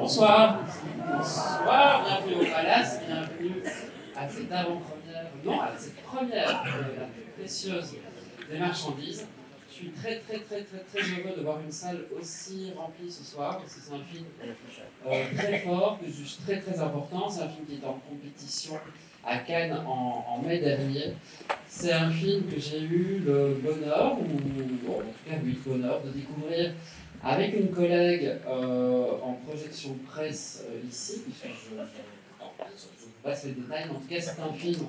Bonsoir. Bonsoir, bienvenue au Palace, bienvenue à cette avant-première, non, à cette première, la plus précieuse des marchandises. Je suis très heureux de voir une salle aussi remplie ce soir, parce que c'est un film très fort, que je juge très important. C'est un film qui est en compétition à Cannes en mai dernier. C'est un film que j'ai eu le bonheur, ou bon, en tout cas oui, le bonheur de découvrir avec une collègue en projection presse ici, puisque je vous passe les détails, mais en tout cas c'est un film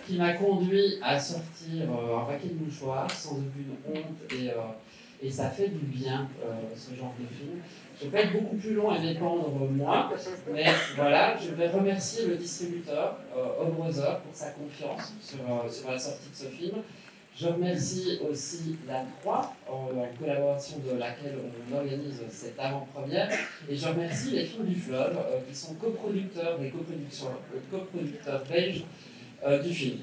qui m'a conduit à sortir un paquet de mouchoirs sans aucune honte, et ça fait du bien, ce genre de film. Je vais pas être beaucoup plus long et m'épandre moi, mais voilà, je vais remercier le distributeur, Obrother, pour sa confiance sur la sortie de ce film. Je remercie aussi la 3, en collaboration de laquelle on organise cette avant-première. Et je remercie les Films du Fleuve, qui sont coproducteurs coproducteurs belges du film.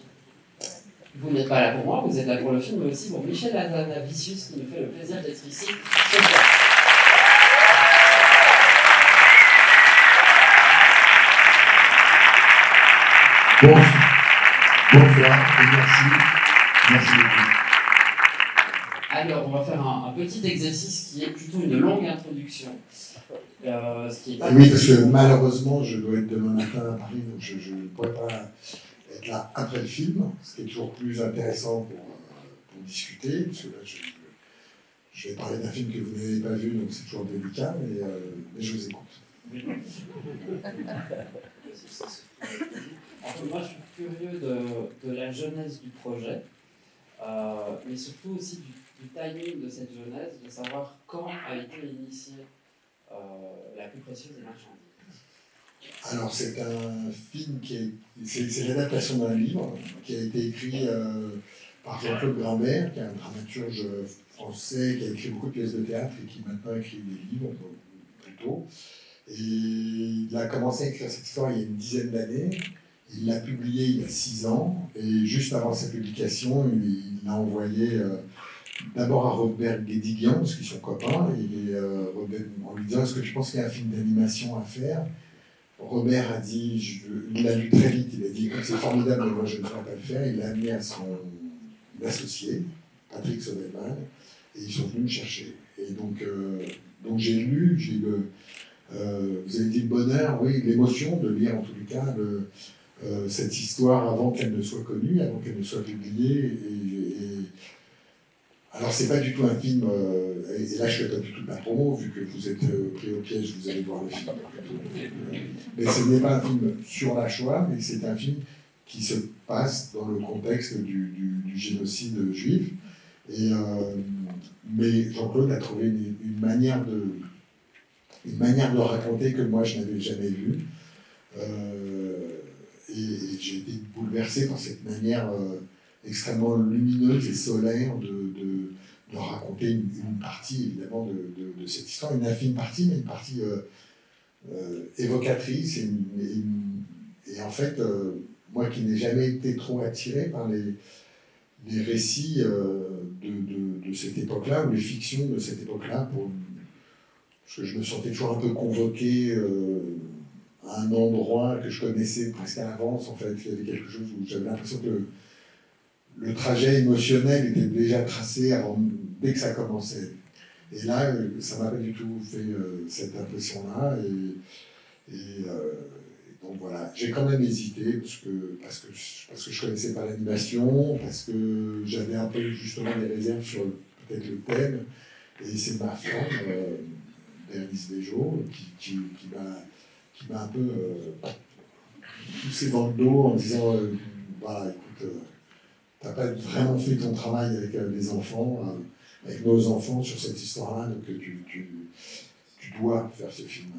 Vous n'êtes pas là pour moi, vous êtes là pour le film, mais aussi pour Michel Hazanavicius, qui nous fait le plaisir d'être ici ce soir. Bonsoir et merci. Merci beaucoup. Alors, on va faire un petit exercice qui est plutôt une longue introduction. Ce qui est pas oui, parce que malheureusement, je dois être demain matin à Paris, donc je ne pourrai pas être là après le film, ce qui est toujours plus intéressant pour discuter, parce que là, je vais parler d'un film que vous n'avez pas vu, donc c'est toujours délicat, mais je vous écoute. Oui. Moi, je suis curieux de la jeunesse du projet, mais surtout aussi du timing de cette jeunesse, de savoir quand a été initiée la plus précieuse des marchandises. Alors, c'est un film c'est l'adaptation d'un livre qui a été écrit par Jean-Claude Grimbert, qui est un dramaturge français qui a écrit beaucoup de pièces de théâtre et qui maintenant écrit des livres, plutôt. Et il a commencé à écrire cette histoire il y a une dizaine d'années. Il l'a publié il y a 6 ans, et juste avant sa publication, il l'a envoyé d'abord à Robert Guédiguian, parce qu'ils sont copains, en lui disant « Est-ce que tu penses qu'il y a un film d'animation à faire ?» Robert a dit, il l'a lu très vite, il a dit « Écoute, c'est formidable, mais moi je ne saurais pas le faire ». Il l'a amené à son associé, Patrick Soderman, et ils sont venus me chercher. Et donc j'ai lu, vous avez dit le bonheur, oui, l'émotion de lire en tous les cas cette histoire avant qu'elle ne soit connue, avant qu'elle ne soit publiée. Alors, c'est pas du tout un film, et là je fais pas du tout de la promo, vu que vous êtes pris au piège, vous allez voir le film. Mais ce n'est pas un film sur la Shoah, mais c'est un film qui se passe dans le contexte du génocide juif. Mais Jean-Claude a trouvé une manière de raconter que moi je n'avais jamais vue. Et j'ai été bouleversé par cette manière extrêmement lumineuse et solaire de raconter une partie, évidemment, de cette histoire. Une infime partie, mais une partie évocatrice. Et en fait, moi qui n'ai jamais été trop attiré par les récits de cette époque-là, ou les fictions de cette époque-là, parce que je me sentais toujours un peu convoqué à un endroit que je connaissais presque à l'avance. En fait, il y avait quelque chose où j'avais l'impression que le trajet émotionnel était déjà tracé dès que ça commençait. Et là, ça m'a pas du tout fait cette impression-là. Et donc voilà, j'ai quand même hésité parce que je connaissais pas l'animation, parce que j'avais un peu justement des réserves sur peut-être le thème. Et c'est ma femme, Bérénice Bejo, qui m'a un peu poussé dans le dos en disant voilà, écoute, t'as pas vraiment fait ton travail avec les enfants, avec nos enfants sur cette histoire-là, donc tu dois faire ce film.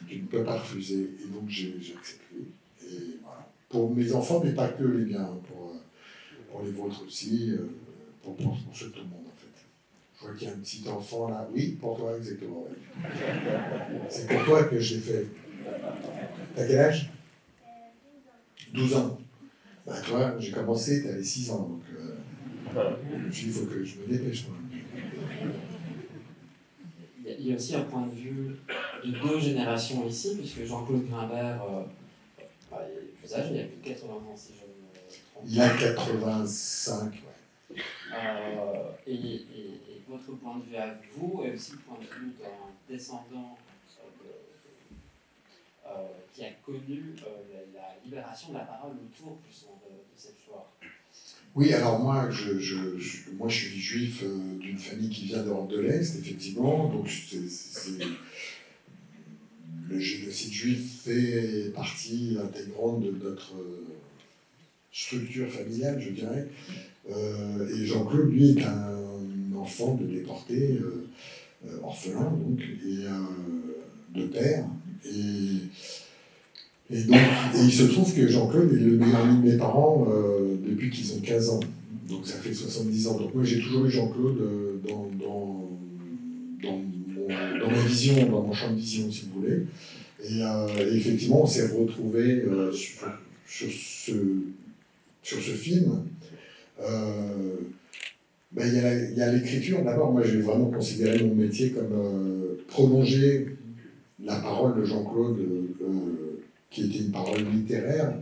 Tu ne peux pas refuser. Et donc j'ai accepté. Et voilà. Pour mes enfants, mais pas que les miens, pour les vôtres aussi, pour tout le monde en fait. Je vois qu'il y a un petit enfant là. Oui, pour toi, exactement. Oui. C'est pour toi que je l'ai fait. T'as quel âge ? 12 ans. Bah toi, j'ai commencé, t'avais 6 ans, donc je me suis dit, il faut que je me dépêche. Moi. Il y a aussi un point de vue de deux générations ici, puisque Jean-Claude Grimbert il est plus âgé, il a plus de 80 ans, si je me trompe. Il a 85, ouais. Et votre point de vue à vous, et aussi le point de vue d'un descendant qui a connu la libération de la parole autour justement de cette Shoah. Oui, alors moi, moi, je suis juif d'une famille qui vient d'Europe de l'Est, effectivement, donc le génocide juif fait partie intégrante de notre structure familiale, je dirais. Et Jean-Claude, lui, est un enfant de déporté, orphelin, donc, et de père. Et donc, il se trouve que Jean-Claude est le meilleur ami de mes parents depuis qu'ils ont 15 ans. Donc ça fait 70 ans. Donc moi, j'ai toujours eu Jean-Claude dans ma vision, dans mon champ de vision, si vous voulez. Et effectivement, on s'est retrouvés sur ce film. Il y a l'écriture. D'abord, moi, j'ai vraiment considéré mon métier comme prolonger la parole de Jean-Claude, qui était une parole littéraire,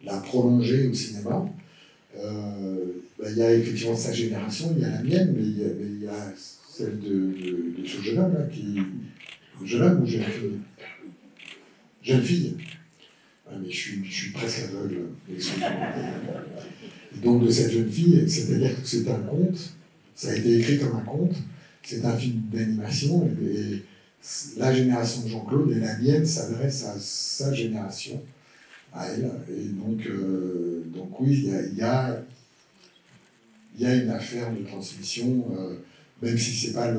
la prolonger au cinéma. Il y a effectivement sa génération, il y a la mienne, mais il y a celle de ce jeune homme, là, jeune homme ou jeune fille? Jeune fille. Ah, mais je suis presque aveugle, excusez-moi. Et donc de cette jeune fille, c'est-à-dire que c'est un conte, ça a été écrit comme un conte, c'est un film d'animation, et la génération de Jean-Claude et la mienne s'adresse à sa génération, à elle. Et donc oui, il y a une affaire de transmission, même si ce n'est pas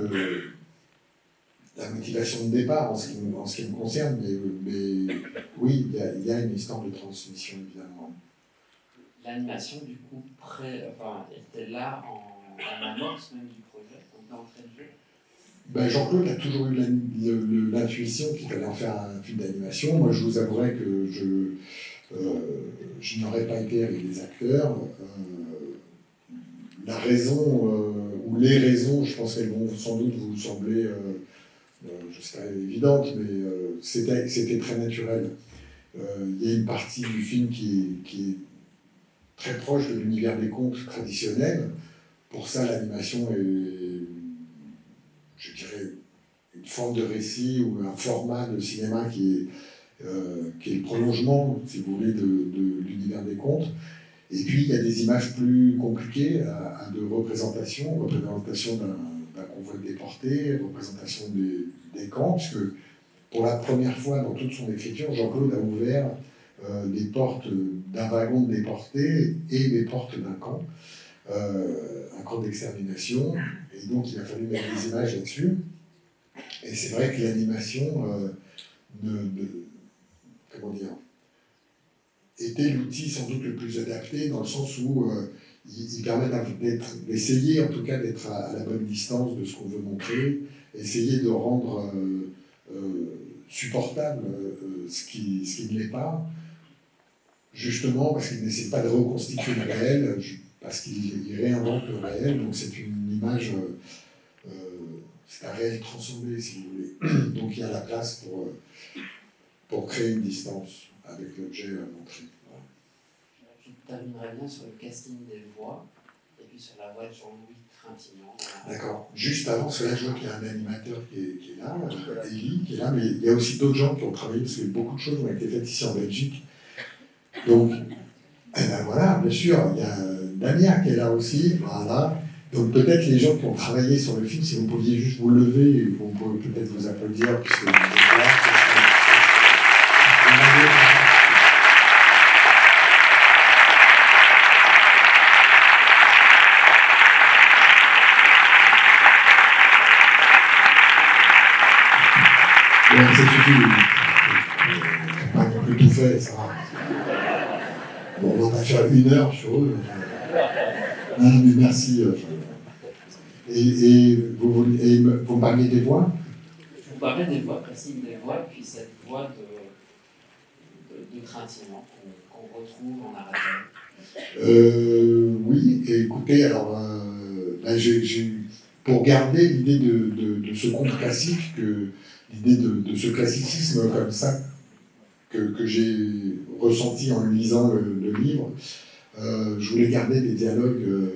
la motivation de départ en ce qui me concerne, mais oui, il y a une histoire de transmission, évidemment. L'animation, du coup, était là en amorce même du projet, donc d'entrée de jeu. Jean-Claude a toujours eu l'intuition qu'il fallait en faire un film d'animation. Moi, je vous avouerai que je n'aurais pas été avec des acteurs. La raison, ou les raisons, je pense qu'elles vont sans doute vous sembler, je sais pas, évidentes, mais c'était très naturel. Il y a une partie du film qui est très proche de l'univers des contes traditionnels. Pour ça, l'animation est, je dirais, une forme de récit ou un format de cinéma qui est le prolongement, si vous voulez, de l'univers des contes. Et puis, il y a des images plus compliquées de représentation d'un convoi de déportés, représentation des camps, puisque pour la première fois dans toute son écriture, Jean-Claude a ouvert les portes d'un wagon de déportés et les portes d'un camp, un camp d'extermination. Et donc, il a fallu mettre des images là-dessus. Et c'est vrai que l'animation comment dire, était l'outil sans doute le plus adapté, dans le sens où il permet d'essayer en tout cas d'être à la bonne distance de ce qu'on veut montrer, essayer de rendre supportable ce qui ne l'est pas, justement parce qu'il n'essaie pas de reconstituer le réel, parce qu'il réinvente le réel, donc c'est une image, c'est un réel transcendé, si vous voulez. Donc il y a la place pour créer une distance avec l'objet à montrer. Je terminerai bien sur le casting des voix, et puis sur la voix de Jean-Louis Trintignant. D'accord. Juste avant, parce que là, je vois qu'il y a un animateur qui est là, Élie, qui est là, mais il y a aussi d'autres gens qui ont travaillé, parce que beaucoup de choses ont été faites ici en Belgique. Donc, voilà, bien sûr, il y a Damien qui est là aussi, voilà. Donc peut-être les gens qui ont travaillé sur le film, si vous pouviez juste vous lever, et vous pouvez peut-être vous applaudir, puisque vous êtes là. Ça suffit. Pas non plus tout fait, ça va. Bon, on va pas faire 1 heure sur eux. Non, mais merci. Et vous me parliez des voix? Je vous parlais des voix, casting des voix, puis cette voix de Trintignant qu'on retrouve en narrateur. Oui, et écoutez, alors, pour garder l'idée de ce conte classique l'idée de ce classicisme comme ça que j'ai ressenti en lisant le livre. Je voulais garder des dialogues,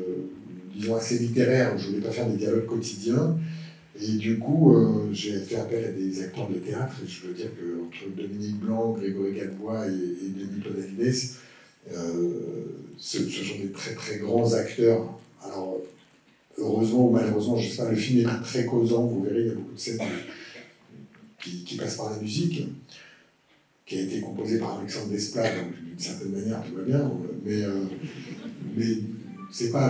disons, assez littéraires. Je voulais pas faire des dialogues quotidiens. Et du coup, j'ai fait appel à des acteurs de théâtre. Et je veux dire qu'entre Dominique Blanc, Grégory Gadebois et Denis Podalides, ce sont des très très grands acteurs. Alors, heureusement ou malheureusement, je ne sais pas, le film n'est pas très causant. Vous verrez, il y a beaucoup de scènes qui passent par la musique, qui a été composée par Alexandre Desplat, donc d'une certaine manière, tout va bien. Mais c'est pas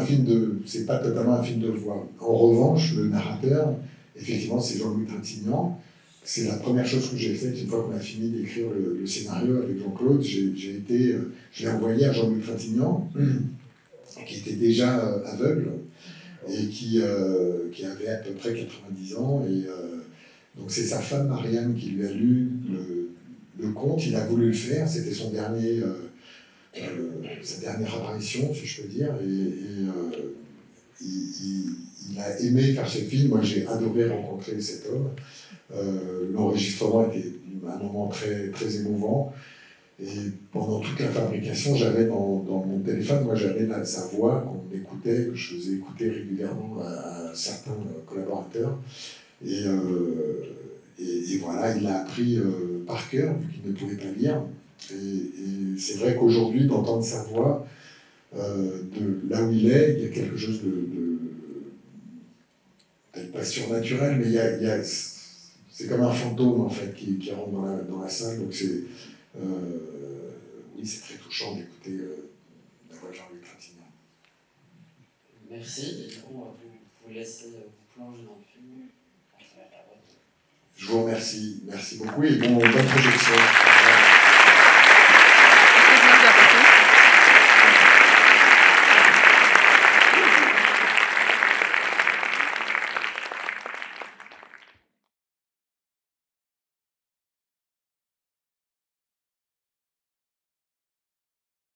totalement un film de voix. En revanche, le narrateur, effectivement, c'est Jean-Louis Trintignant. C'est la première chose que j'ai faite une fois qu'on a fini d'écrire le scénario avec Jean-Claude. Je l'ai envoyé à Jean-Louis Trintignant, qui était déjà aveugle et qui avait à peu près 90 ans. Et donc c'est sa femme Marianne qui lui a lu le conte. Il a voulu le faire. C'était sa dernière apparition, si je peux dire. Il a aimé faire ce film. Moi, j'ai adoré rencontrer cet homme. L'enregistrement était un moment très, très émouvant. Et pendant toute la fabrication, j'avais dans mon téléphone, j'avais sa voix qu'on écoutait, que je faisais écouter régulièrement à certains collaborateurs. Et voilà, il l'a appris par cœur, vu qu'il ne pouvait pas lire. Et c'est vrai qu'aujourd'hui, d'entendre sa voix, de là où il est, il y a quelque chose peut-être pas surnaturel, mais c'est comme un fantôme en fait qui rentre dans la salle. Donc oui, c'est très touchant d'écouter la voix de Jean-Louis Trintignant. Merci. Et du coup, on va vous laisser vous plonger dans le film. Je vous remercie. Merci beaucoup et bonne projection.